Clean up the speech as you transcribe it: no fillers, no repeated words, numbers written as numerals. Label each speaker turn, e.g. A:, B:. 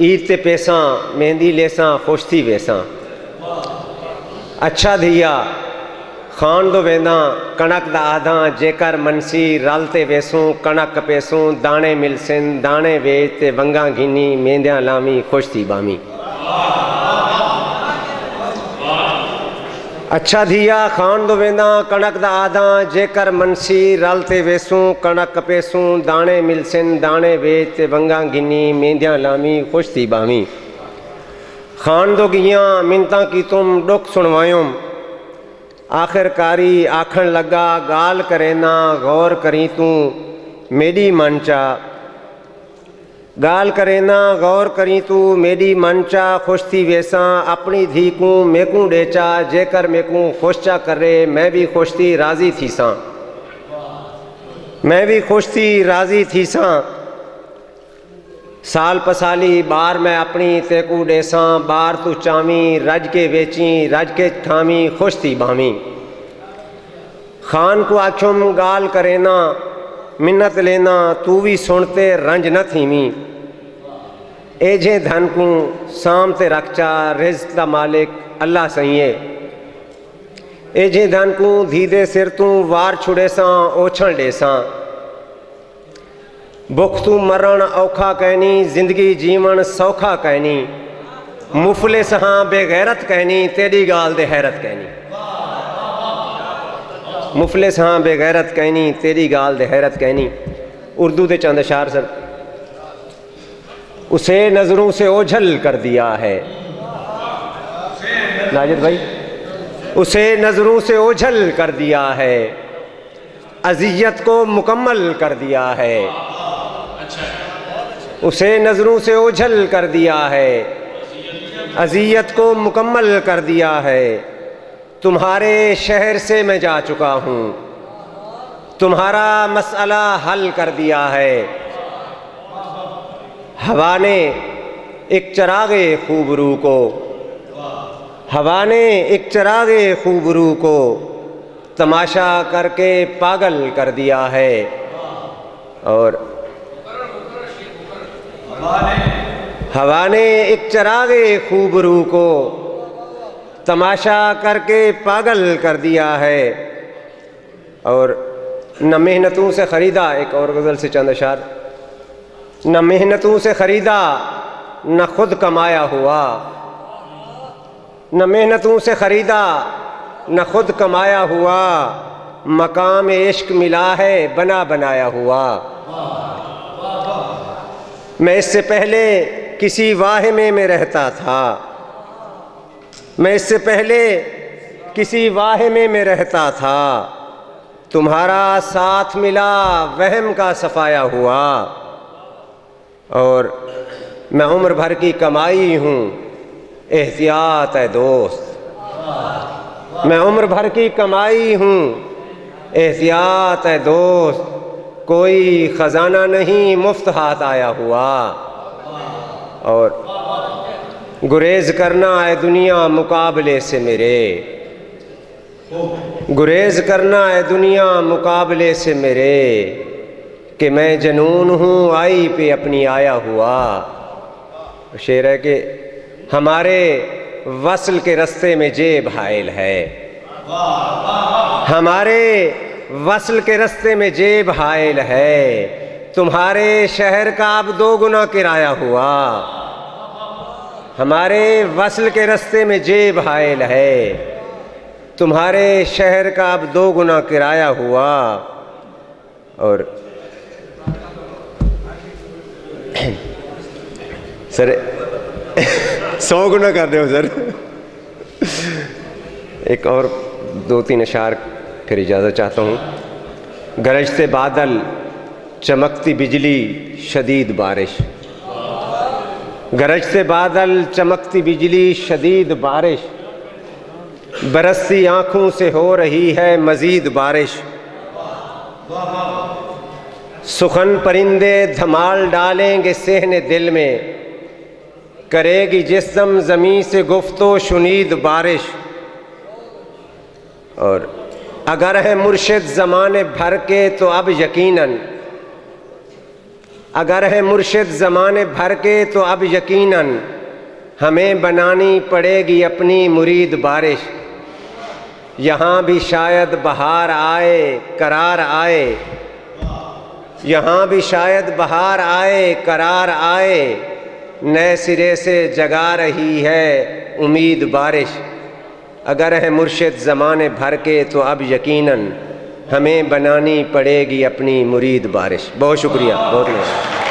A: عید تے پیساں مہندی لیساں خوش تھی ویساں اچھا دھیا خان دو وینداں کنک دا آدھاں جے کر منسی رلتے ویسوں کنک پیسوں دانے ملسن دانے ویچ تے ونگاں گھنی مہندیاں لامی خوش تھی بامی اچھا دھیا خان دو وینداں کنک دا آدھاں جے کر منسی رلتے ویسوں کنک پیسوں دانے ملسن دانے ویچ تے ونگاں گھنی مہندیاں لامی خوش تھی بامی خان دو گیاں منتاں کی تم ڈک سنوائیوں آخر کاری آکھن لگا گال کرینا غور کری تو میری منچا گال کرینا غور کری تو میری منچا خوش تھی ویساں اپنی دھی کو میکوں ڈیچا جے کر میکوں خوش چا کرے میں بھی خوش تھی راضی تھی ساں میں بھی خوش تھی راضی تھی ساں سال پسالی بار میں اپنی تیکو ڈیساں بار تو چامی رج کے ویچیں رج کے ٹھامی خوش تھی بامی خان کو آکھم گال کرینا منت لینا تو بھی سنتے رنج نہ تھیمی اے جے دھن کو سامتے رکھچا رزق دا مالک اللہ سہیے اے جے دھن کو دھیدے سر تو وار چھڑے ساں اوچھن ڈیساں بخ تو مرن اوکھا کہنی زندگی جیون سوکھا کہنی مفلس ہاں بے غیرت کہنی تیری گال دے حیرت کہنی مفلس ہاں بے غیرت کہنی تیری گال دے حیرت کہنی اردو دے چند اشعار سر اسے نظروں سے اوجھل کر دیا ہے ناجد بھائی اسے نظروں سے اوجھل کر دیا ہے اذیت کو مکمل کر دیا ہے اسے نظروں سے اوجھل کر دیا ہے اذیت کو مکمل کر دیا ہے تمہارے شہر سے میں جا چکا ہوں تمہارا مسئلہ حل کر دیا ہے ہوا نے ایک چراغ خوب رو کو ہوا نے ایک چراغ خوب رو کو تماشا کر کے پاگل کر دیا ہے اور ہوا نے ایک چراغ خوب رو کو تماشا کر کے پاگل کر دیا ہے اور نہ محنتوں سے خریدا ایک اور غزل سے چند اشعار نہ محنتوں سے خریدا نہ خود کمایا ہوا نہ محنتوں سے خریدا نہ خود کمایا ہوا مقام عشق ملا ہے بنا بنایا ہوا میں اس سے پہلے کسی واہمے میں رہتا تھا میں اس سے پہلے کسی واہمے میں رہتا تھا تمہارا ساتھ ملا وہم کا صفایا ہوا اور میں عمر بھر کی کمائی ہوں احتیاط ہے دوست میں عمر بھر کی کمائی ہوں احتیاط ہے دوست کوئی خزانہ نہیں مفت ہاتھ آیا ہوا اور گریز کرنا ہے دنیا مقابلے سے میرے گریز کرنا ہے دنیا مقابلے سے میرے کہ میں جنون ہوں آئی پہ اپنی آیا ہوا شعر ہے کہ ہمارے وصل کے رستے میں جیب حائل ہے ہمارے وصل کے رستے میں جیب حائل ہے تمہارے شہر کا اب 2 گنا کرایہ ہوا ہمارے وصل کے رستے میں جیب حائل ہے تمہارے شہر کا اب 2 گنا کرایہ ہوا اور سر 100 گنا کر رہے ہو سر ایک اور 2-3 اشعار پھر اجازت چاہتا ہوں گرجتے بادل چمکتی بجلی شدید بارش گرجتے بادل چمکتی بجلی شدید بارش برستی آنکھوں سے ہو رہی ہے مزید بارش سخن پرندے دھمال ڈالیں گے صحن دل میں کرے گی جسم زمین سے گفتو شنید بارش اور اگر ہے مرشد زمانے بھر کے تو اب یقیناً اگر ہے مرشد زمانے بھر کے تو اب یقیناً ہمیں بنانی پڑے گی اپنی مرید بارش۔ یہاں بھی شاید بہار آئے قرار آئے، یہاں بھی شاید بہار آئے قرار آئے، نئے سرے سے جگا رہی ہے امید بارش۔ اگر ہے مرشد زمانے بھر کے تو اب یقیناً ہمیں بنانی پڑے گی اپنی مرید بارش۔ بہت شکریہ، بہت مہربانی۔